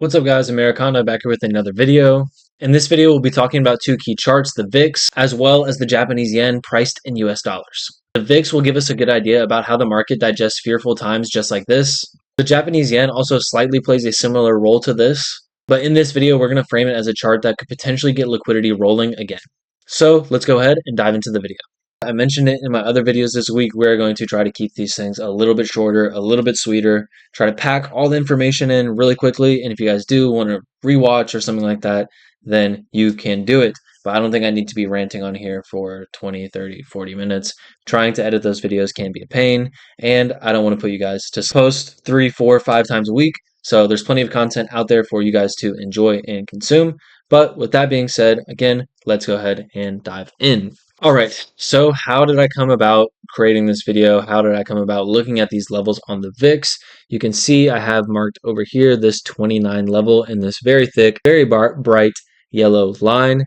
What's up guys, Americana back here with another video. In this video, we'll be talking about two key charts, the VIX as well as the Japanese yen priced in US dollars. The VIX will give us a good idea about how the market digests fearful times just like this. The Japanese yen also slightly plays a similar role to this, but in this video, we're going to frame it as a chart that could potentially get liquidity rolling again. So let's go ahead and dive into the video. I mentioned it in my other videos this week. We're going to try to keep these things a little bit shorter, a little bit sweeter, try to pack all the information in really quickly. And if you guys do want to rewatch or something like that, then you can do it. But I don't think I need to be ranting on here for 20, 30, 40 minutes. Trying to edit those videos can be a pain. And I don't want to put you guys to post 3, 4, 5 times a week. So there's plenty of content out there for you guys to enjoy and consume. But with that being said, again, let's go ahead and dive in. All right, so how did I come about creating this video? How did I come about looking at these levels on the VIX? You can see I have marked over here this 29 level in this very thick, very bright yellow line.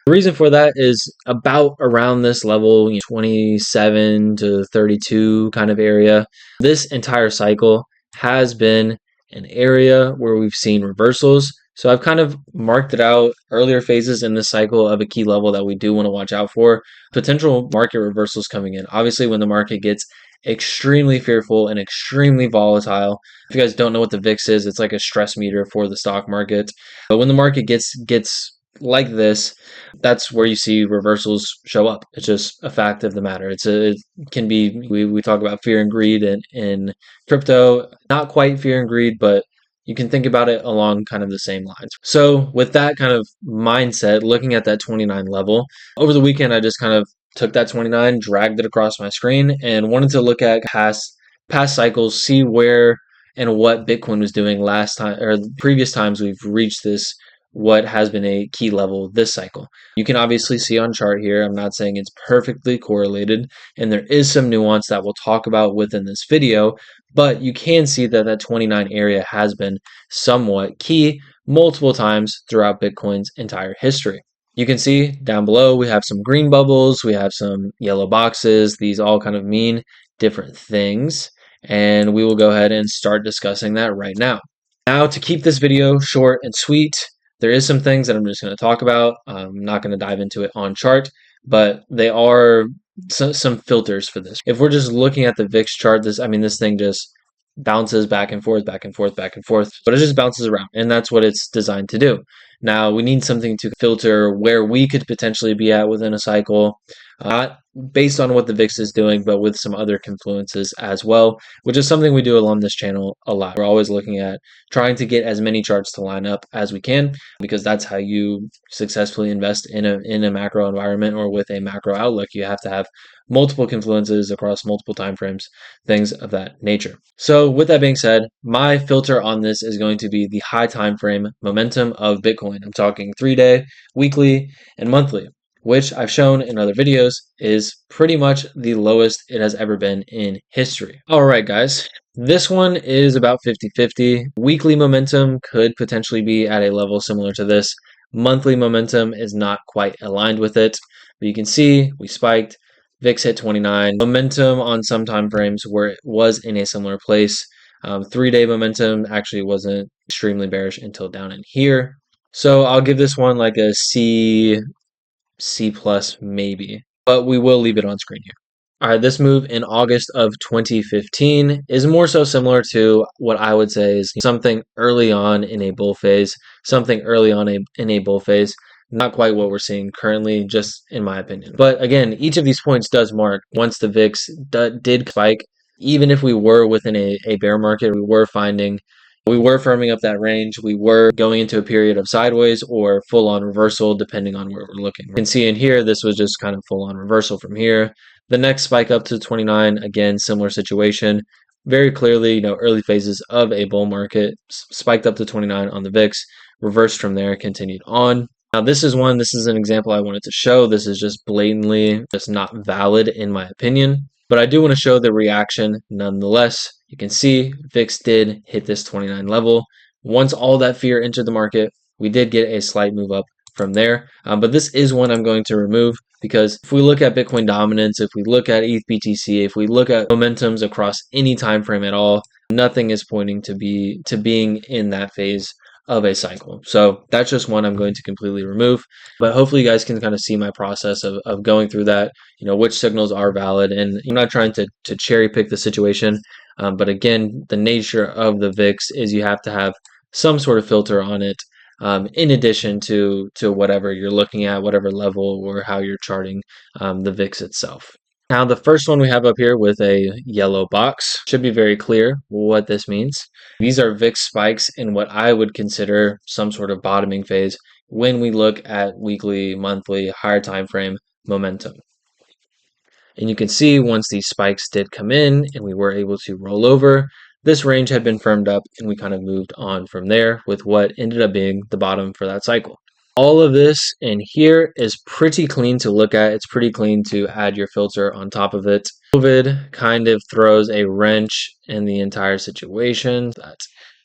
The reason for that is about around this level, 27 to 32 kind of area. This entire cycle has been an area where we've seen reversals. So I've kind of marked it out earlier phases in this cycle of a key level that we do want to watch out for. Potential market reversals coming in. Obviously, when the market gets extremely fearful and extremely volatile. If you guys don't know what the VIX is, it's like a stress meter for the stock market. But when the market gets like this, that's where you see reversals show up. It's just a fact of the matter. It can be, we talk about fear and greed in crypto, not quite fear and greed, but you can think about it along kind of the same lines. So with that kind of mindset, looking at that 29 level, over the weekend, I just kind of took that 29, dragged it across my screen, and wanted to look at past cycles, see where and what Bitcoin was doing last time or previous times we've reached this, what has been a key level this cycle. You can obviously see on chart here, I'm not saying it's perfectly correlated, and there is some nuance that we'll talk about within this video, but you can see that that 29 area has been somewhat key multiple times throughout Bitcoin's entire history. You can see down below we have some green bubbles, we have some yellow boxes. These all kind of mean different things, and we will go ahead and start discussing that right now. Now, to keep this video short and sweet, there is some things that I'm just going to talk about. I'm not going to dive into it on chart, but they are some filters for this. If we're just looking at the VIX chart, this thing just bounces back and forth, back and forth, back and forth, but it just bounces around, and that's what it's designed to do. Now, we need something to filter where we could potentially be at within a cycle, not based on what the VIX is doing, but with some other confluences as well, which is something we do along this channel a lot. We're always looking at trying to get as many charts to line up as we can, because that's how you successfully invest in a macro environment or with a macro outlook. You have to have multiple confluences across multiple time frames, things of that nature. So with that being said, my filter on this is going to be the high time frame momentum of Bitcoin. I'm talking 3-day, weekly, and monthly, which I've shown in other videos is pretty much the lowest it has ever been in history. All right, guys, this one is about 50-50. Weekly momentum could potentially be at a level similar to this. Monthly momentum is not quite aligned with it, but you can see we spiked. VIX hit 29. Momentum on some time frames where it was in a similar place. 3-day momentum actually wasn't extremely bearish until down in here. So I'll give this one like a C plus maybe, but we will leave it on screen here. All right, this move in August of 2015 is more so similar to what I would say is something early on in a bull phase, Not quite what we're seeing currently, just in my opinion. But again, each of these points does mark once the VIX did spike. Even if we were within a bear market, we were firming up that range. We were going into a period of sideways or full-on reversal, depending on where we're looking. You can see in here, this was just kind of full-on reversal from here. The next spike up to 29, again, similar situation. Very clearly, early phases of a bull market, spiked up to 29 on the VIX, reversed from there, continued on. Now, this is an example I wanted to show. This is just blatantly just not valid in my opinion, but I do want to show the reaction nonetheless. You can see VIX did hit this 29 level. Once all that fear entered the market, we did get a slight move up from there, but this is one I'm going to remove because if we look at Bitcoin dominance, if we look at ETH BTC, if we look at momentums across any time frame at all, nothing is pointing to being in that phase of a cycle. So that's just one I'm going to completely remove. But hopefully you guys can kind of see my process of going through that, which signals are valid. And I'm not trying to cherry pick the situation. But again, the nature of the VIX is you have to have some sort of filter on it, in addition to whatever you're looking at, whatever level or how you're charting the VIX itself. Now, the first one we have up here with a yellow box should be very clear what this means. These are VIX spikes in what I would consider some sort of bottoming phase when we look at weekly, monthly, higher time frame momentum. And you can see once these spikes did come in and we were able to roll over, this range had been firmed up and we kind of moved on from there with what ended up being the bottom for that cycle. All of this in here is pretty clean to look at. It's pretty clean to add your filter on top of it. COVID kind of throws a wrench in the entire situation. That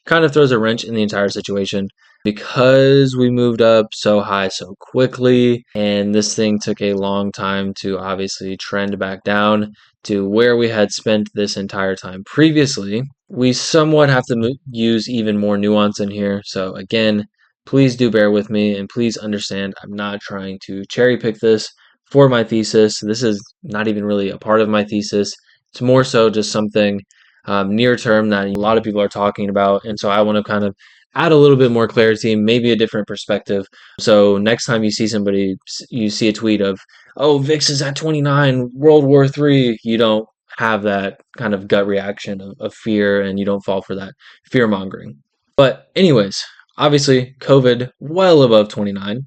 kind of throws a wrench in the entire situation because we moved up so high so quickly, and this thing took a long time to obviously trend back down to where we had spent this entire time previously. We somewhat have to use even more nuance in here. So again, please do bear with me and please understand I'm not trying to cherry pick this for my thesis. This is not even really a part of my thesis. It's more so just something near term that a lot of people are talking about. And so I want to kind of add a little bit more clarity, maybe a different perspective. So next time you see somebody, you see a tweet of, oh, VIX is at 29, World War III, you don't have that kind of gut reaction of fear and you don't fall for that fear mongering. But anyways, obviously COVID well above 29,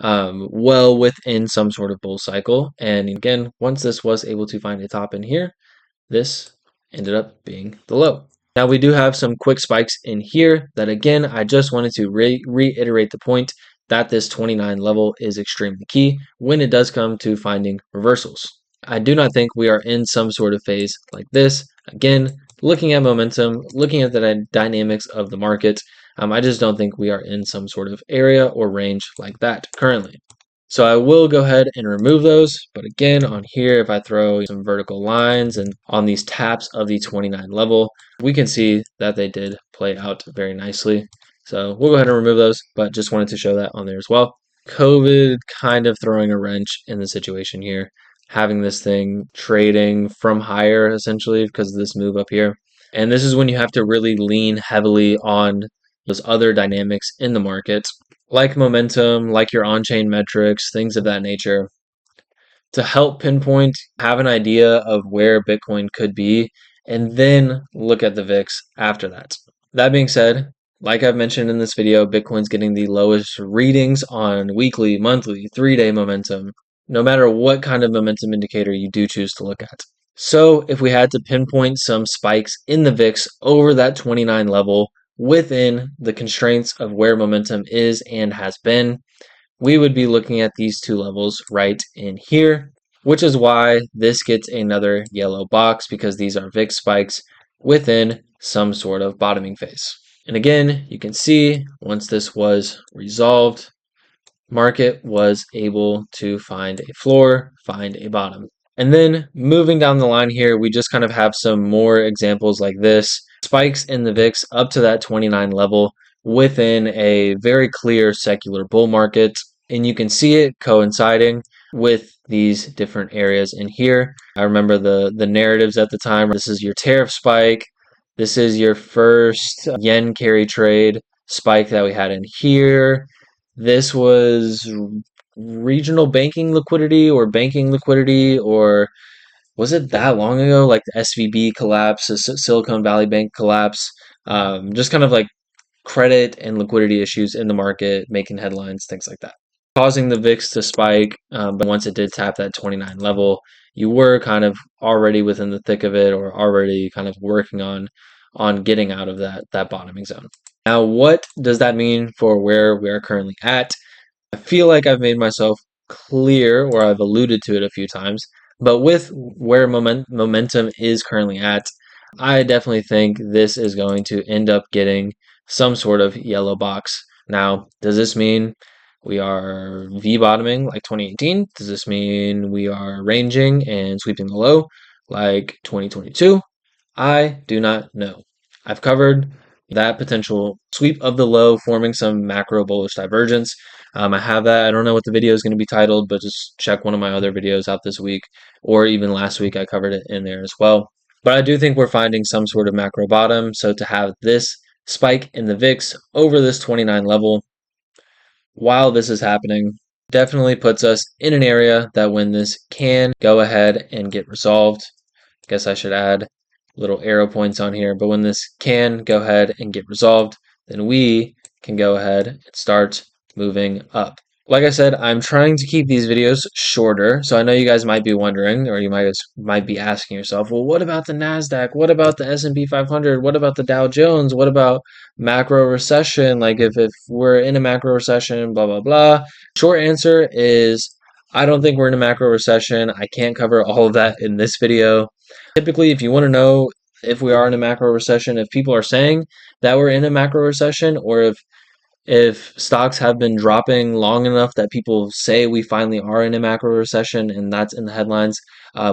well within some sort of bull cycle. And again, once this was able to find a top in here, this ended up being the low. Now we do have some quick spikes in here that again, I just wanted to reiterate the point that this 29 level is extremely key when it does come to finding reversals. I do not think we are in some sort of phase like this. Again, looking at momentum, looking at the dynamics of the market, I just don't think we are in some sort of area or range like that currently. So I will go ahead and remove those. But again, on here, if I throw some vertical lines and on these taps of the 29 level, we can see that they did play out very nicely. So we'll go ahead and remove those, but just wanted to show that on there as well. COVID kind of throwing a wrench in the situation here, having this thing trading from higher essentially because of this move up here. And this is when you have to really lean heavily on those other dynamics in the market, like momentum, like your on-chain metrics, things of that nature, to help pinpoint, have an idea of where Bitcoin could be, and then look at the VIX after that. That being said, like I've mentioned in this video, Bitcoin's getting the lowest readings on weekly, monthly, 3-day momentum, no matter what kind of momentum indicator you do choose to look at. So if we had to pinpoint some spikes in the VIX over that 29 level within the constraints of where momentum is and has been, we would be looking at these two levels right in here, which is why this gets another yellow box because these are VIX spikes within some sort of bottoming phase. And again, you can see once this was resolved, market was able to find a floor, find a bottom. And then moving down the line here, we just kind of have some more examples like this. Spikes in the VIX up to that 29 level within a very clear secular bull market. And you can see it coinciding with these different areas in here. I remember the narratives at the time. This is your tariff spike. This is your first yen carry trade spike that we had in here. This was regional banking liquidity or banking liquidity, or was it that long ago? Like the SVB collapse, the Silicon Valley Bank collapse, just kind of like credit and liquidity issues in the market, making headlines, things like that, causing the VIX to spike. But once it did tap that 29 level, you were kind of already within the thick of it, or already kind of working on getting out of that bottoming zone. Now, what does that mean for where we are currently at? I feel like I've made myself clear, or I've alluded to it a few times, but with where momentum is currently at, I definitely think this is going to end up getting some sort of yellow box. Now, does this mean we are V-bottoming like 2018? Does this mean we are ranging and sweeping the low like 2022? I do not know. I've covered that potential sweep of the low forming some macro bullish divergence. I have that. I don't know what the video is going to be titled, but just check one of my other videos out this week, or even last week I covered it in there as well. But I do think we're finding some sort of macro bottom. So to have this spike in the VIX over this 29 level while this is happening definitely puts us in an area that when this can go ahead and get resolved, I guess I should add little arrow points on here, but when this can go ahead and get resolved, then we can go ahead and start moving up. Like I said, I'm trying to keep these videos shorter, so I know you guys might be wondering, or you might be asking yourself, well, what about the Nasdaq? What about the S&P 500? What about the Dow Jones? What about macro recession? Like if we're in a macro recession, blah blah blah. Short answer is I don't think we're in a macro recession. I can't cover all of that in this video. Typically, if you want to know if we are in a macro recession, if people are saying that we're in a macro recession, or if stocks have been dropping long enough that people say we finally are in a macro recession and that's in the headlines,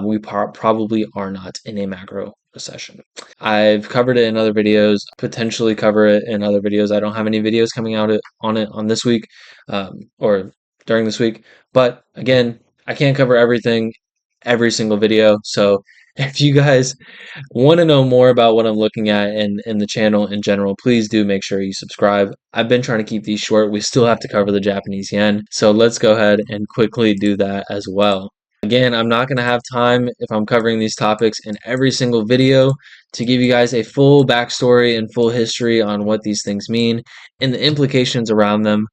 we probably are not in a macro recession. I've covered it in other videos, potentially cover it in other videos. I don't have any videos coming out on it on this week or during this week. But again, I can't cover everything every single video. So if you guys want to know more about what I'm looking at in the channel in general, please do make sure you subscribe. I've been trying to keep these short. We still have to cover the Japanese yen. So let's go ahead and quickly do that as well. Again, I'm not going to have time if I'm covering these topics in every single video to give you guys a full backstory and full history on what these things mean and the implications around them.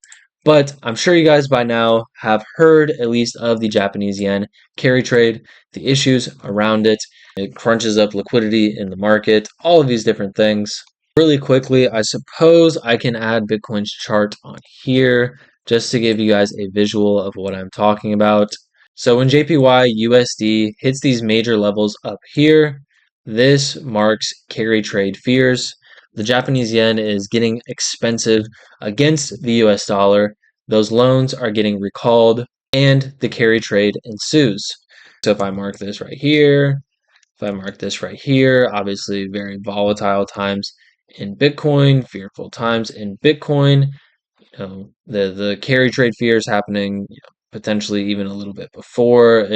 But I'm sure you guys by now have heard at least of the Japanese yen carry trade, the issues around it. It crunches up liquidity in the market, all of these different things. Really quickly, I suppose I can add Bitcoin's chart on here just to give you guys a visual of what I'm talking about. So when JPY USD hits these major levels up here, this marks carry trade fears. The Japanese yen is getting expensive against the US dollar. Those loans are getting recalled and the carry trade ensues. So if I mark this right here, if I mark this right here, obviously very volatile times in Bitcoin, fearful times in Bitcoin. The carry trade fears happening, potentially even a little bit before,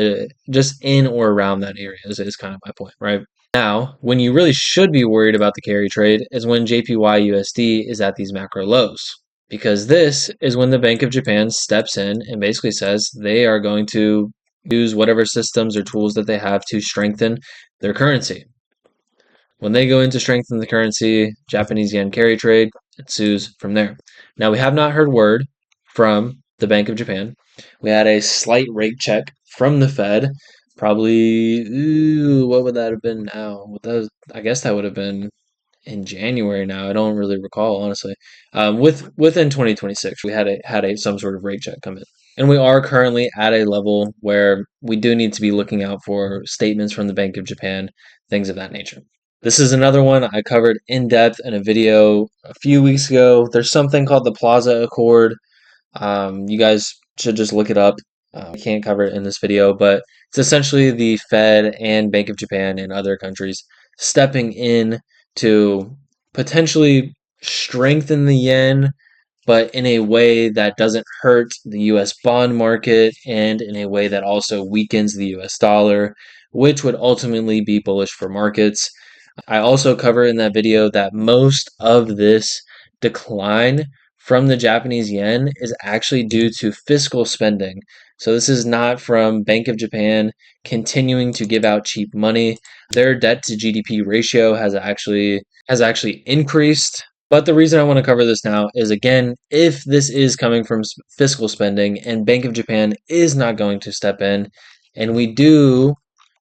just in or around that area is kind of my point, right? Now, when you really should be worried about the carry trade is when JPY USD is at these macro lows, because this is when the Bank of Japan steps in and basically says they are going to use whatever systems or tools that they have to strengthen their currency. When they go in to strengthen the currency, Japanese yen carry trade ensues from there. Now, we have not heard word from the Bank of Japan. We had a slight rate check from the Fed. Probably, what would that have been now? I guess that would have been in January now. I don't really recall, honestly. Within 2026, we had a some sort of rate check come in. And we are currently at a level where we do need to be looking out for statements from the Bank of Japan, things of that nature. This is another one I covered in depth in a video a few weeks ago. There's something called the Plaza Accord. You guys should just look it up. I can't cover it in this video, but it's essentially the Fed and Bank of Japan and other countries stepping in to potentially strengthen the yen, but in a way that doesn't hurt the US bond market and in a way that also weakens the US dollar, which would ultimately be bullish for markets. I also cover in that video that most of this decline from the Japanese yen is actually due to fiscal spending. So this is not from Bank of Japan continuing to give out cheap money. Their debt to GDP ratio has actually increased. But the reason I want to cover this now is, again, if this is coming from fiscal spending and Bank of Japan is not going to step in, and we do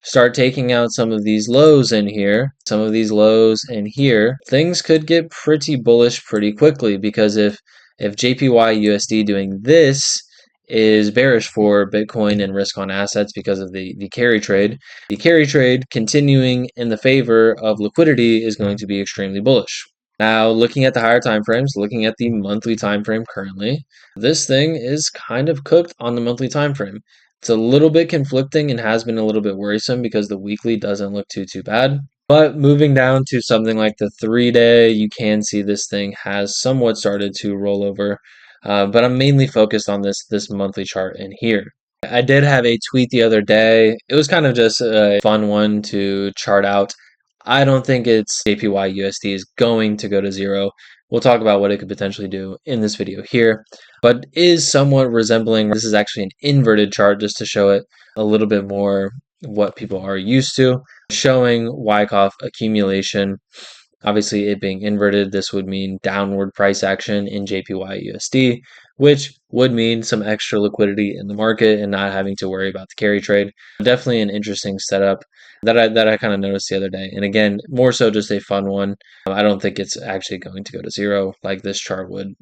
start taking out some of these lows in here, some of these lows in here, things could get pretty bullish pretty quickly, because if JPY USD doing this is bearish for Bitcoin and risk on assets because of the carry trade, the carry trade continuing in the favor of liquidity is going to be extremely bullish. Now, looking at the higher time frames, looking at the monthly time frame currently, this thing is kind of cooked on the monthly time frame. It's a little bit conflicting and has been a little bit worrisome because the weekly doesn't look too bad. But moving down to something like the 3-day, you can see this thing has somewhat started to roll over. But I'm mainly focused on this monthly chart in here. I did have a tweet the other day. It was kind of just a fun one to chart out. I don't think it's JPY USD is going to go to zero. We'll talk about what it could potentially do in this video here, but is somewhat resembling, this is actually an inverted chart just to show it a little bit more what people are used to, showing Wyckoff accumulation. Obviously, it being inverted, this would mean downward price action in JPY USD, which would mean some extra liquidity in the market and not having to worry about the carry trade. Definitely an interesting setup that I kind of noticed the other day. And again, more so just a fun one. I don't think it's actually going to go to zero like this chart would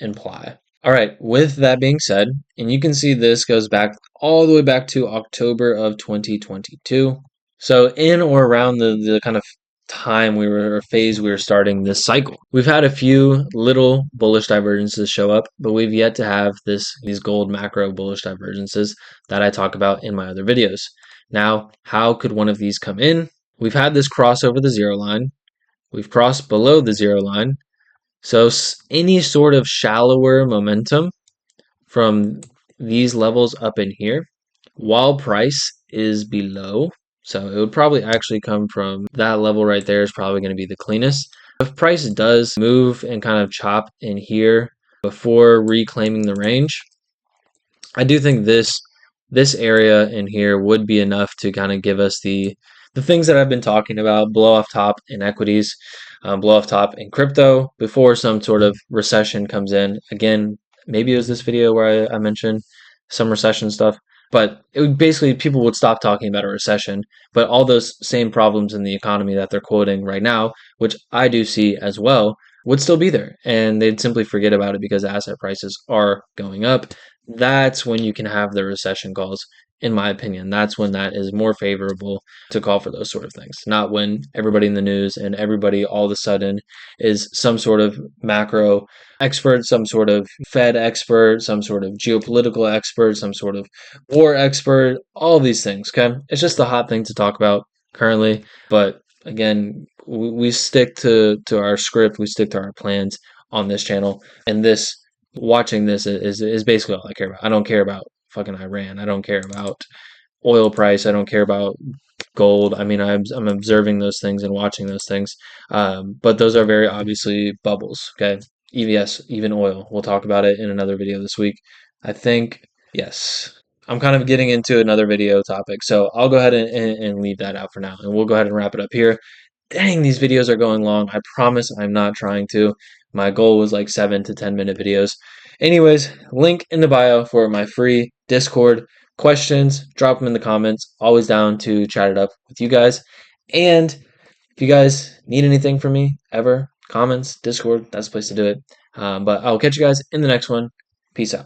imply. All right, with that being said, and you can see this goes back all the way back to October of 2022. So in or around the kind of time we were, or phase we were starting this cycle, we've had a few little bullish divergences show up, but we've yet to have these gold macro bullish divergences that I talk about in my other videos. Now, how could one of these come in? We've had this cross over the zero line. We've crossed below the zero line. So any sort of shallower momentum from these levels up in here, while price is below, so it would probably actually come from that level right there is probably going to be the cleanest. If price does move and kind of chop in here before reclaiming the range, I do think this area in here would be enough to kind of give us the things that I've been talking about, blow off top in equities, blow off top in crypto before some sort of recession comes in. Again, maybe it was this video where I mentioned some recession stuff, but it would basically people would stop talking about a recession, but all those same problems in the economy that they're quoting right now, which I do see as well, would still be there, and they'd simply forget about it because asset prices are going up. That's when you can have the recession calls, in my opinion. That's when that is more favorable to call for those sort of things, not when everybody in the news and everybody all of a sudden is some sort of macro expert, some sort of Fed expert, some sort of geopolitical expert, some sort of war expert, all these things. Okay. It's just a hot thing to talk about currently. But again, we stick to our script, we stick to our plans on this channel. And this watching this is basically all I care about. I don't care about fucking Iran. I don't care about oil price. I don't care about gold. I mean, I'm observing those things and watching those things. But those are very obviously bubbles. Okay. EVS, even oil. We'll talk about it in another video this week. I think, yes. I'm kind of getting into another video topic. So I'll go ahead and leave that out for now. And we'll go ahead and wrap it up here. Dang, these videos are going long. I promise I'm not trying to. My goal was like 7 to 10 minute videos. Anyways, link in the bio for my free Discord. Questions, drop them in the comments. Always down to chat it up with you guys. And if you guys need anything from me ever, comments, Discord, that's the place to do it. But I'll catch you guys in the next one. Peace out.